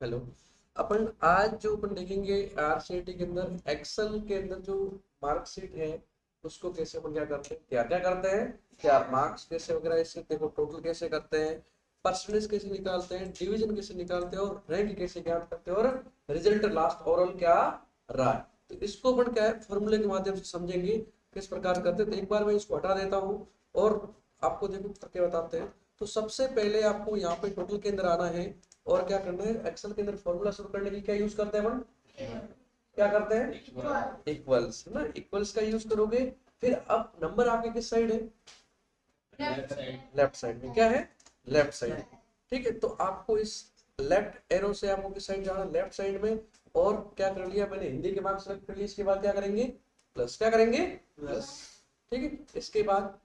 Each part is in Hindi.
हेलो। अपन आज जो अपन देखेंगे आरसीटी के अंदर एक्सेल के अंदर जो मार्कशीट है उसको कैसे अपन क्या करते हैं, क्या क्या करते हैं, क्या मार्क्स कैसे वगैरह, इससे देखो टोटल कैसे करते हैं, परसेंटेज कैसे निकालते हैं, डिवीजन कैसे निकालते हैं और रैंक कैसे ज्ञात करते हैं और रिजल्ट लास्ट ओवरऑल क्या रहा है। तो इसको अपन क्या है फॉर्मूले के माध्यम से समझेंगे किस प्रकार करते हैं। तो एक बार मैं इसको हटा देता हूँ और आपको देखो करके बताते हैं। तो सबसे पहले आपको यहाँ पे टोटल के अंदर आना है और क्या करना है, एक्सेल के अंदर फॉर्मूला शुरू करने के लिए क्या यूज करते हैं अपन, क्या करते हैं, इक्वल्स है ना, इक्वल्स का यूज करोगे। फिर अब नंबर आपके किस साइड है, लेफ्ट साइड में क्या है, लेफ्ट साइड। ठीक है, तो आपको इस लेफ्ट एरो से आपको किस साइड जाना, लेफ्ट साइड में। और क्या कर लिया मैंने, हिंदी के मार्क्स सेलेक्ट कर लिए, इसके बाद क्या करेंगे, प्लस, क्या करेंगे, प्लस। ठीक है, इसके बाद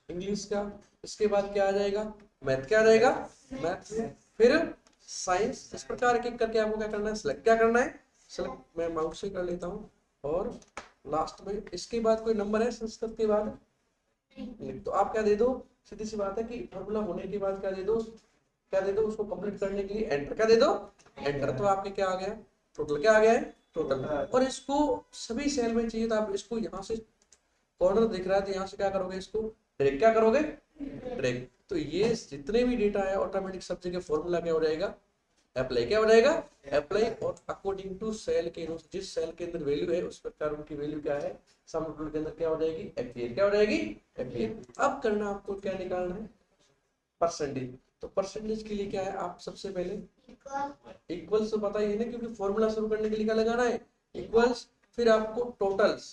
इंग्लिश का, इसके बाद क्या आ जाएगा, मैथ, क्या आ जाएगा, मैथ। फिर साइंस। इस प्रकार एक एक करके आपको क्या करना है, सिलेक्ट, क्या करना है, सिलेक्ट। मैं माउस से कर लेता हूँ। और लास्ट में इसके बाद कोई नंबर है संस्कृत के बाद, तो आप क्या दे दो, सीधी सी बात है कि फॉर्मूला होने के बाद क्या दे दो, क्या दे दो उसको कंप्लीट करने के लिए एंटर, क्या दे दो, एंटर। तो आपके क्या आ गया, टोटल, क्या आ गया है, टोटल। और इसको सभी सेल में चाहिए तो आप इसको यहाँ से कॉर्नर दिख रहा है तो यहाँ से क्या करोगे, इसको ड्रैग, क्या करोगे, ड्रैग। तो ये जितने भी डेटा है ऑटोमेटिक सब जगह फॉर्मूला क्या हो जाएगा, अप्लाई, क्या हो जाएगा, अप्लाई। और अकॉर्डिंग टू सेल के जिस सेल के अंदर वैल्यू है उस प्रकार उनकी वैल्यू क्या है, सम टोटल के अंदर क्या हो जाएगी, अपीयर, क्या हो जाएगी, अपीयर। अब करना आपको क्या निकालना है, परसेंटेज। तो परसेंटेज के लिए क्या है, आप सबसे पहले इक्वल्स तो पता ही है ना, क्योंकि फॉर्मूला शुरू करने के लिए क्या लगाना है, इक्वल्स। फिर आपको टोटल्स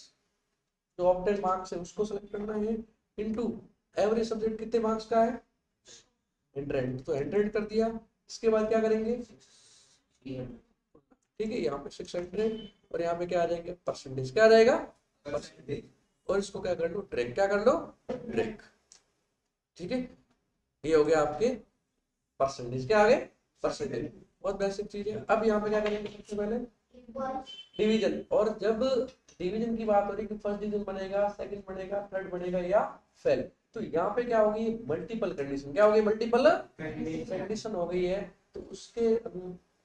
जो ऑप्टेन मार्क्स है उसको सेलेक्ट करना है, इनटू एवरेज सब्जेक्ट कितने मार्क्स का है, 100, तो 100 कर दिया। इसके बाद क्या करेंगे, ठीक है, यहाँ पे 600 और यहाँ पे क्या आ जाएंगे, परसेंटेज, क्या आ जाएगा, परसेंटेज। और इसको क्या कर लो, ट्रैक, क्या कर लो, ट्रैक। ठीक है, ये हो गया आपके परसेंटेज, क्या आ गए, परसेंटेज। बहुत बेसिक चीज है। अब यहाँ पे क्या करेंगे, सबसे पहले डिवीजन। और जब डिवीजन की बात हो रही है कि फर्स्ट डिवीजन बनेगा, सेकंड बनेगा, थर्ड बनेगा या फेल, तो यहाँ पे क्या होगी, मल्टीपल कंडीशन, क्या होगी, मल्टीपल कंडीशन हो गई है। तो उसके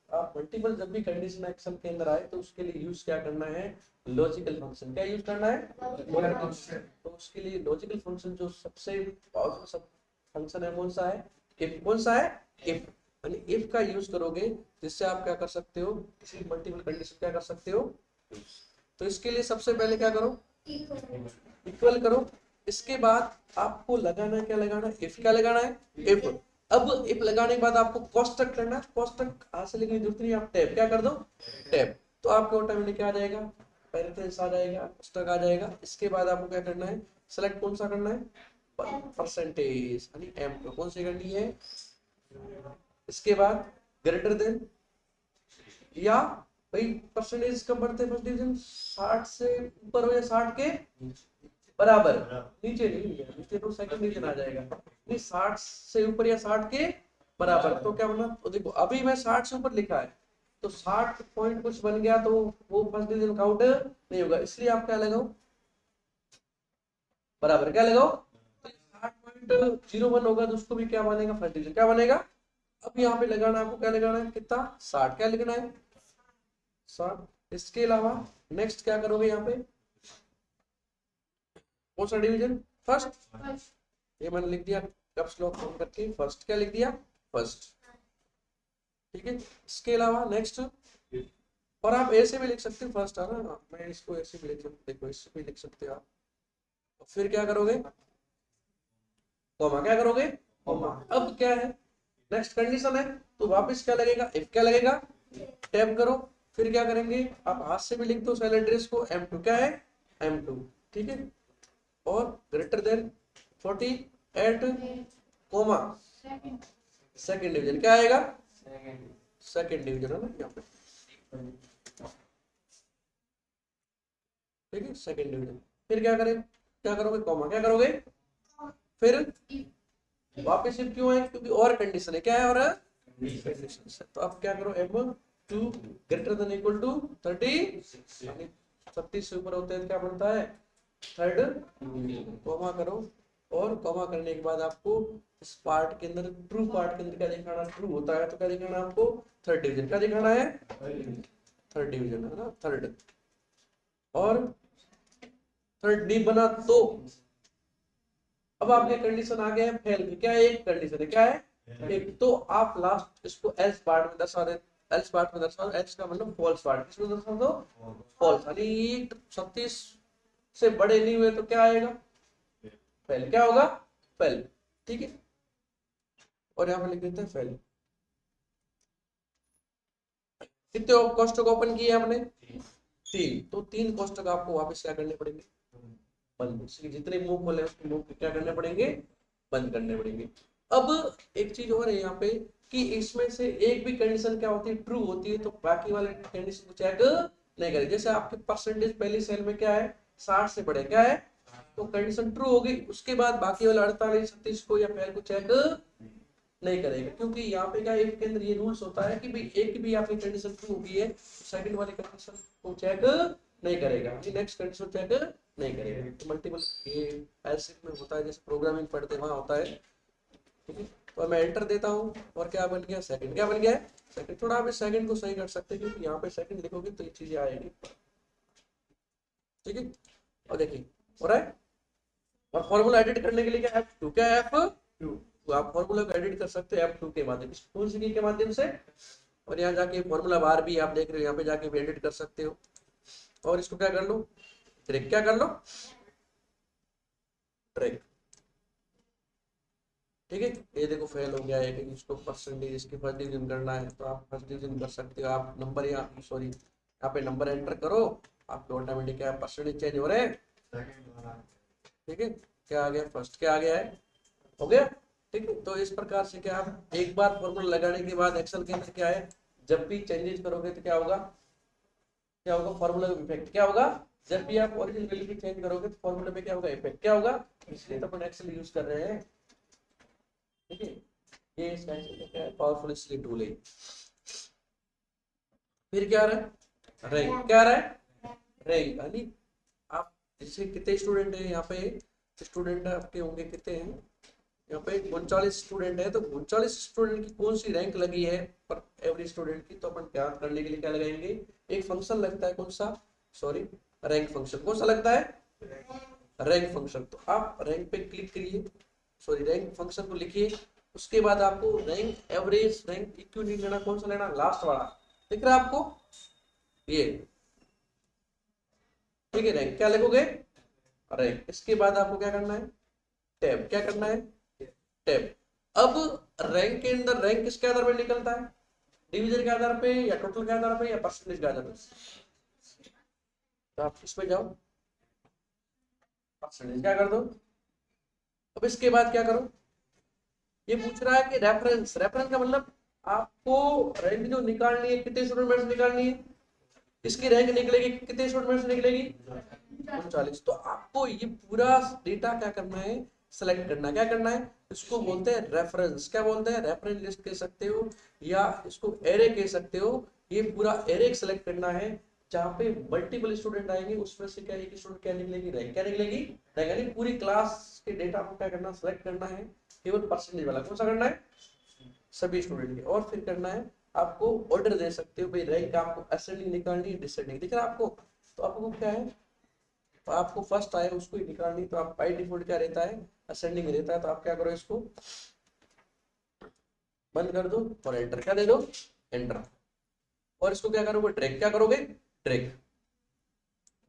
आप मल्टीपल जब भी कंडीशन एक्शन के अंदर आए तो उसके लिए यूज क्या करना है, लॉजिकल फंक्शन, क्या यूज करना है, लॉजिकल फंक्शन। तो उसके लिए लॉजिकल फंक्शन जो सबसे पावरफुल सब फंक्शन है कौन सा है, इफ, कौन सा है, इफ। यानी इफ का यूज करोगे जिससे आप क्या कर सकते हो, किसी मल्टीपल कंडीशन क्या कर सकते हो। तो इसके लिए सबसे पहले क्या करो, इक्वल करो। इसके बाद आपको लगाना है, क्या लगाना है, इफ, क्या लगाना है, इफ। अब इफ लगाने के बाद आपको कोष्टक करना है, कोष्टक हाथ से लिखने की जरूरत नहीं, आप टैब, क्या कर दो, टैब। तो आपके ऑटोमेटिक क्या आ जाएगा, पैरेंथेसिस आ जाएगा, कोष्टक आ जाएगा। इसके बाद आपको क्या करना है, सेलेक्ट कौन सा करना है, परसेंटेज यानी एम कौन सी करनी है। इसके बाद ग्रेटर देन या भाई परसेंटेज कब बढ़ते हैं, फर्स्ट डिवीजन 60 से ऊपर हो या 60 के बराबर, नीचे नहीं है, नीचे तो सेकंड डिवीजन आ जाएगा। नहीं 60 से ऊपर या 60 के बराबर, तो क्या बना, तो देखो अभी मैं 60 से ऊपर लिखा है तो 60 पॉइंट कुछ बन गया तो वो फर्स्ट डिवीजन काउंट नहीं होगा, इसलिए आप क्या लगाओ, बराबर, क्या लगाओ। 60.01 होगा तो उसको भी क्या बनेगा, फर्स्ट डिवीजन, क्या बनेगा। अब यहाँ पे लगाना आपको, क्या लगाना है, कितना, 60, क्या लिखना है, 60। इसके अलावा नेक्स्ट क्या करोगे, यहाँ पे कौन सा डिवीजन, फर्स्ट। ये मैंने लिख दिया कैप्स लॉक ऑन करके, फर्स्ट, क्या लिख दिया, फर्स्ट। ठीक है, इसके अलावा नेक्स्ट। और आप ऐसे भी लिख सकते हो, फर्स्ट है ना, मैं इसको ऐसे भी लिख सकते, देखो इससे भी लिख सकते हो आप। फिर क्या करोगे, कॉमा, क्या करोगे, कॉमा। अब क्या है, नेक्स्ट कंडीशन है, तो वापस क्या लगेगा, इफ, क्या लगेगा, टैब करो। फिर क्या करेंगे, आप हाथ से भी लिख दो सेल एड्रेस को, M2, क्या है, M2। ठीक है, और greater than 40 at comma second division, क्या आएगा, सेकेंड डिवीजन है ना यहाँ पे, ठीक है, सेकेंड डिवीजन। फिर क्या करें, क्या करोगे, कॉमा, क्या करोगे। फिर वापस शिफ्ट क्यों है, क्योंकि और कंडीशन है, क्या है, और कंडीशन है। तो आप क्या करो, M2 greater than equal to 30, यानी 30 से ऊपर होते हैं क्या बनता है, थर्ड, कोमा करो। और कॉमा करने के बाद आपको इस पार्ट के अंदर, ट्रू पार्ट के अंदर क्या दिखाना, ट्रू होता है तो क्या दिखाना आपको, थर्ड डिवीजन। क्या दिखाना है, थर्ड डिवीजन है ना, थर्ड। और थर्ड नहीं बना तो अब आपके कंडीशन आ गया है फेल की। क्या है, एक कंडीशन है, क्या है एक, तो आप लास्ट इसको एल्स पार्ट में दर्शा दे, एल्स पार्ट में दर्शा दो, एल्स का मतलब फॉल्स पार्ट, किसमें दर्शा दो, फॉल्स। यानी 36 से बड़े नहीं हुए तो क्या आएगा, फेल। क्या होगा, फेल। ठीक है, और यहाँ पे लिख देते हैं फेल। कितने कोष्टक ओपन किए हमने, तीन, तो तीन कोष्टक आपको वापस क्या करने पड़ेंगे, बंद। इसके जितने मुंह खोले उसके मुंह क्या करने पड़ेंगे, बंद करने पड़ेंगे। अब एक चीज और है यहाँ पे कि इसमें से एक भी कंडीशन क्या होती है, ट्रू होती है, तो बाकी वाले कंडीशन को चेक नहीं करें। जैसे आपके परसेंटेज पहली सेल में क्या है, 60 से बड़े, क्या है, तो कंडीशन ट्रू होगी, उसके बाद बाकी वाले 48 36 को या फेल को चेक नहीं करेगा, क्योंकि यहाँ पे क्या इफ के अंदर ये रूल्स होता है कि भाई एक भी आपकी कंडीशन ट्रू होगी है, सेकंड वाली कंडीशन को चेक नहीं करेगा, नेक्स्ट कंडीशन चेक नहीं करेगा। तो मल्टीपल ये ऐसे में होता है, जैसे प्रोग्रामिंग पढ़ते वहां होता है। ठीक है, तो मैं एंटर देता हूँ और क्या बन गया, सेकंड। क्या बन गया, सेकंड। थोड़ा आप इस सेकंड को सही कर सकते हैं, क्योंकि यहाँ पे सेकंड लिखोगे तो ये चीजें आएगी। ठीक है, और देखिए हो रहा है। और फॉर्मूला एडिट करने के लिए क्या, F2, क्या है, F2, तो आप फॉर्मूला को एडिट कर सकते हैं F2 के माध्यम से, कौन सी की के माध्यम से, और यहाँ जाके फॉर्मूला बार भी आप देख रहे हो, यहाँ पे जाके भी एडिट कर सकते हो। और इसको क्या कर लो, ट्रैक, क्या कर लो, ट्रैक। ठीक है, ये देखो फेल हो गया है, कि इसको परसेंटेज इसकी फर्स्ट डिवीजन करना है, तो आप फर्स्ट डिवीजन कर सकते हो। आप नंबर या सॉरी यहाँ पे नंबर एंटर करो, आपके ऑटोमेटिक क्या परसेंटेज चेंज हो रहे हैं। ठीक है, क्या आ गया, फर्स्ट क्या आ गया है, हो गया। ठीक है, तो इस प्रकार से क्या, आप एक बार फॉर्मूला लगाने के बाद एक्सेल के अंदर क्या है, जब भी चेंजेस करोगे तो क्या होगा, क्या होगा, फॉर्मूला का इफेक्ट क्या होगा, जब भी आप ओरिजिनल वैल्यू की चेंज करोगे तो फॉर्मूला पे क्या होगा, इफेक्ट क्या होगा। इसलिए तो अपन एक्सेल यूज कर रहे हैं। ठीक है, ये इसका क्या है, पावरफुल इसलिए टूल है। फिर क्या आ रहा है, रैंक। क्या आ रहा है, रैंक। यानी आप जैसे कितने स्टूडेंट है यहाँ पे, स्टूडेंट आपके होंगे कितने हैं यहाँ पे, 39 स्टूडेंट है, तो 39 स्टूडेंट की कौन सी रैंक लगी है पर एवरी स्टूडेंट की, तो अपन क्या करने के लिए क्या लगाएंगे, एक फंक्शन लगता है, कौन सा, सॉरी रैंक फंक्शन। कौन सा लगता है, रैंक फंक्शन। तो आप रैंक पे क्लिक करिए, सॉरी रैंक फंक्शन को लिखिए, उसके बाद आपको रैंक एवरेज, रैंक इक्यू नहीं लेना, कौन सा लेना, लास्ट वाला, दिख रहा है आपको ये। ठीक है, रैंक क्या लिखोगे, रैंक। इसके बाद आपको क्या करना है, टैब। क्या करना है, टैब। अब रैंक के अंदर रैंक किसके आधार पर निकलता है, डिवीजन के आधार पे या टोटल के आधार पे या परसेंटेज के आधार पे, तो आप किस पे जाओ, परसेंटेज। क्या कर दो, अब इसके बाद क्या करो, ये पूछ रहा है कि रेफरेंस, रेफरेंस का मतलब आपको रैंक जो निकालनी है कितने स्टूडेंट में से निकालनी है, इसकी रैंक निकलेगी कितने स्टूडेंट में से निकलेगी, 39। तो आपको ये पूरा डेटा क्या करना है, सेलेक्ट करना है। क्या करना है, इसको बोलते हैं रेफरेंस। क्या बोलते हैं, रेफरेंस लिस्ट कह सकते हो या इसको एरे कह सकते हो। ये पूरा एरे सेलेक्ट करना है, जहाँ पे मल्टीपल स्टूडेंट आएंगे, उसमें से क्या एक स्टूडेंट क्या निकलेगी, रैंक। क्या निकलेगी, रैंक। यानी पूरी क्लास के डेटा को क्या करना, सेलेक्ट करना है, केवल परसेंटेज वाला कौन सा करना है, सभी स्टूडेंट के। और फिर करना है, आपको ऑर्डर दे सकते हो भाई, रैंक आपको असेंडिंग निकालनी है, डिसेंडिंग, दिख रहा है आपको। तो आपको क्या है, तो आपको फर्स्ट आए उसको ही निकालनी, तो आप बाय डिफॉल्ट क्या रहता है, असेंडिंग रहता है। तो आप क्या करो, इसको बंद कर दो और एंटर क्या दे दो, एंटर। और इसको क्या करोगे, ड्रैग। क्या करोगे, ड्रैग।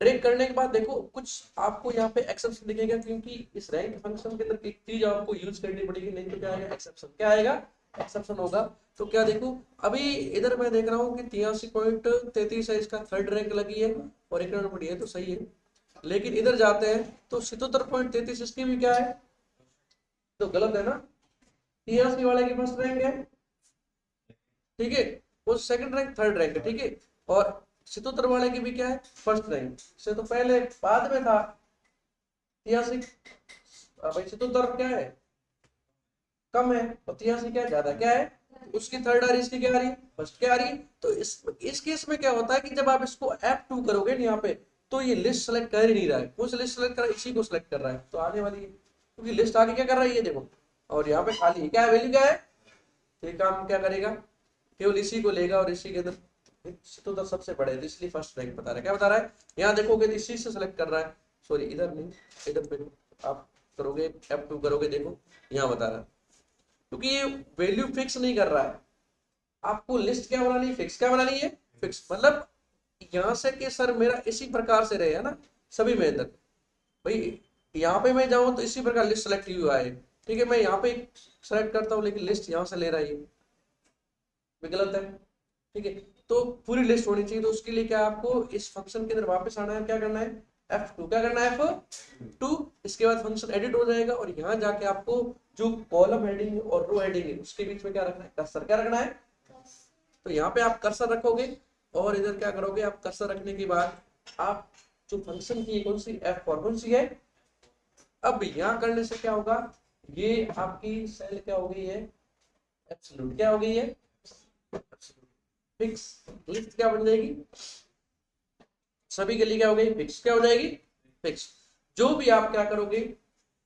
ड्रैग करने के बाद देखो कुछ आपको यहाँ पे एक्सेप्शन दिखेगा, क्योंकि इस रैंक फंक्शन के अंदर एक चीज आपको यूज करनी पड़ेगी, नहीं तो क्या आएगा, एक्सेप्शन। क्या आएगा, एक्सेप्शन होगा। तो क्या देखो, अभी इधर मैं देख रहा हूँ कि 83.33 है, इसका थर्ड रैंक लगी है, और एक नंबर बढ़ी है, तो सही है। लेकिन इधर जाते हैं तो 77.33 इसकी भी क्या है, तो गलत है ना, 83 वाले की फर्स्ट रैंक है। ठीक है, वो सेकंड रैंक थर्ड रैंक है। ठीक है, और 77 वाले की भी क्या है, फर्स्ट रैंक से तो पहले बाद में था 83। भाई 77 क्या है, कम है, और 83 क्या है, ज्यादा। क्या है, उसकी थर्ड आ रही, इसकी क्या आ रही, फर्स्ट क्या आ रही। तो इस केस में क्या होता है कि जब आप इसको F2 करोगे ना यहाँ पे, तो ये लिस्ट सेलेक्ट कर ही नहीं रहा है, कौन सी लिस्ट सेलेक्ट कर रहा है, इसी को सेलेक्ट कर रहा है। तो आने वाली क्योंकि लिस्ट आगे क्या कर रही है देखो, और यहाँ पे खाली क्या है, वैल्यू क्या है, तो ये काम क्या करेगा, केवल इसी को लेगा और इसी के अंदर तो सबसे बड़े है, इसलिए फर्स्ट रैंक बता रहा है। क्या बता रहा है, यहाँ देखोगे तो इसी से सेलेक्ट कर रहा है, सॉरी इधर नहीं, इधर पे आप करोगे F2 करोगे, देखो यहाँ बता रहा है, क्योंकि ये वैल्यू फिक्स नहीं कर रहा है। आपको लिस्ट क्या बनानी है, फिक्स क्या बनानी है, फिक्स मतलब यहाँ से कि सर मेरा इसी प्रकार से रहे, है ना, सभी में अंदर भाई, यहाँ पे मैं जाऊँ तो इसी प्रकार लिस्ट सेलेक्ट हुआ है, ठीक है, मैं यहाँ पे सेलेक्ट करता हूँ लेकिन लिस्ट यहाँ से ले रहा है, ये गलत है, ठीक है। तो पूरी लिस्ट होनी चाहिए, तो उसके लिए क्या आपको इस फंक्शन के अंदर वापस आना है, क्या करना है, F2, क्या करना है, F2, इसके बाद फंक्शन एडिट हो जाएगा और यहाँ जाके आपको जो कॉलम हेडिंग और रो हेडिंग है उसके बीच में क्या रखना है, कर्सर, क्या रखना है, तो यहाँ पे आप कर्सर रखोगे और इधर क्या करोगे, आप कर्सर रखने के बाद आप जो फंक्शन की कौन सी F4 कौन सी है, अब यहाँ करने से क्या होगा, ये आपकी सेल क्या हो गई है, एब्सोल्यूट क्या हो गई है, फिक्स, लिस्ट क्या बन जाएगी, सभी के लिए क्या हो गई, फिक्स क्या हो जाएगी, फिक्स। जो भी आप क्या करोगे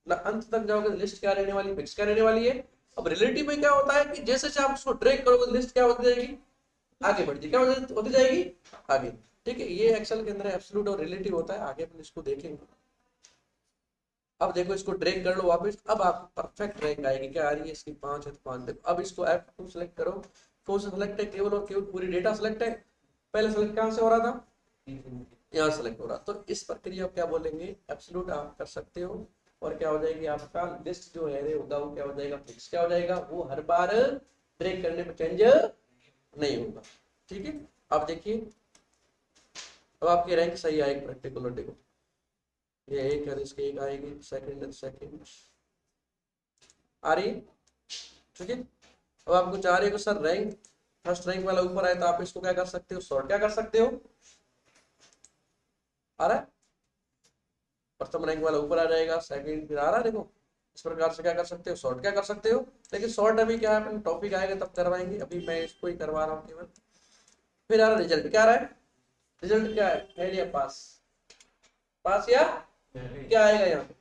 अंत तक जाओगे, लिस्ट क्या रहने वाली, फिक्स क्या रहने वाली है। अब रिलेटिव में क्या होता है कि जैसे जैसे आप उसको ड्रैग करोगे लिस्ट क्या होती जाएगी, आगे बढ़ती, क्या होती जाएगी, आगे, ठीक है। ये एक्सेल के अंदर एब्सोल्यूट और रिलेटिव होता है, आगे अपन इसको देखेंगे। अब देखो इसको ड्रैग कर लो वापस, अब आप परफेक्ट रैंक आएगी, क्या आ रही है इसकी 5 है तो 5 देखो। अब इसको F2 सेलेक्ट करो, कौन सा सेलेक्ट है, केवल और केवल पूरी डेटा सेलेक्ट है, पहले सेलेक्ट कहां से हो रहा था, यहाँ सेलेक्ट हो रहा, तो इस प्रक्रिया को क्या बोलेंगे, एब्सोल्यूट आप कर सकते हो, और क्या हो जाएगी आपका लिस्ट जो है होगा वो क्या हो जाएगा, फिक्स क्या हो जाएगा, वो हर बार ड्रैग करने पर चेंज नहीं होगा, ठीक है। अब देखिए अब आपकी रैंक सही आएगी, प्रैक्टिकल देखो ये एक है, इसके एक आएगी, सेकंड आ रही है, ठीक है। अब आपको चाह रहे हो सर रैंक फर्स्ट रैंक वाला ऊपर आए, तो आप इसको क्या कर सकते हो, सॉर्ट क्या कर सकते हो, आ रहा है, प्रथम रैंक वाला ऊपर आ जाएगा, सेकंड फिर आ रहा है, देखो इस प्रकार से क्या कर सकते हो, सॉर्ट क्या कर सकते हो। लेकिन सॉर्ट अभी क्या है, अपन टॉपिक आएगा तब करवाएंगे, अभी मैं इसको ही करवा रहा हूँ केवल। फिर आ रहा रिजल्ट, क्या आ रहा है, रिजल्ट क्या है, फेल या पास, पास या क्या आएगा, यहाँ पे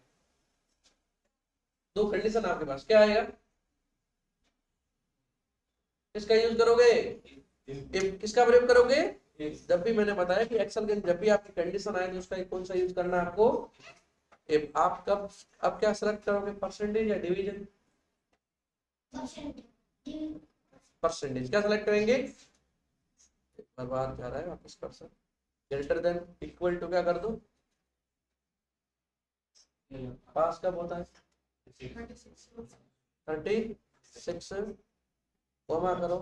दो कंडीशन आपके पास, क्या आएगा, किसका यूज करोगे, किसका प्रयोग करोगे, जब भी मैंने बताया कि एक्सेल के जब भी आपकी कंडीशन आए तो उसका कौन सा यूज करना है आपको, आप कब, अब क्या सेलेक्ट करोगे, परसेंटेज या डिवीजन, परसेंटेज क्या सेलेक्ट करेंगे, बार जा रहा है वापस cursor, greater than equal to क्या कर दो, पास कब होता है, 36 कोमा करो,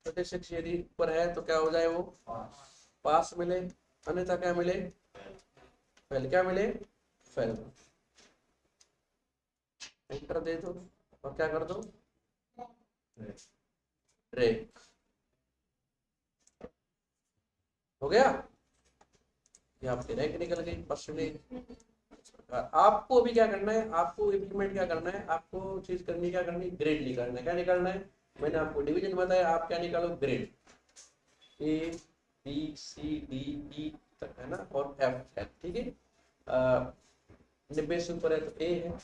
36 यदि ऊपर है तो क्या हो जाए वो पास मिले, अन्यथा क्या मिले, फेल, क्या मिले, फेल। एंटर दे दो और क्या कर दो, ब्रेक, हो गया, ये आपकी रैंक निकल गई, परसेंटेज। आपको अभी क्या करना है, आपको इम्प्लीमेंट क्या करना है, आपको चीज करनी क्या करनी, ग्रेड निकालना है, क्या निकालना है, मैंने आपको डिवीजन बताया, आप क्या निकालो, grade, A B C D E तक है ना, और एफ है, ठीक है। 90 से ऊपर है तो ए है,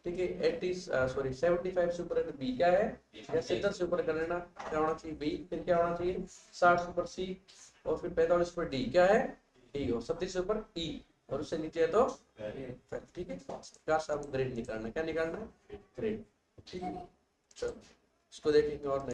ठीक है, 80 सॉरी 75 से ऊपर है तो बी क्या है, या 70 से ऊपर करना क्या होना चाहिए, बी, फिर क्या होना चाहिए 60 से ऊपर सी, और फिर 45 से ऊपर डी क्या है, डी, और 37 से ऊपर ई, और उससे नीचे है तो ठीक है। क्या सब ग्रेड निकालना, क्या निकालना है, ग्रेड, ठीक है। चलो इसको देखेंगे और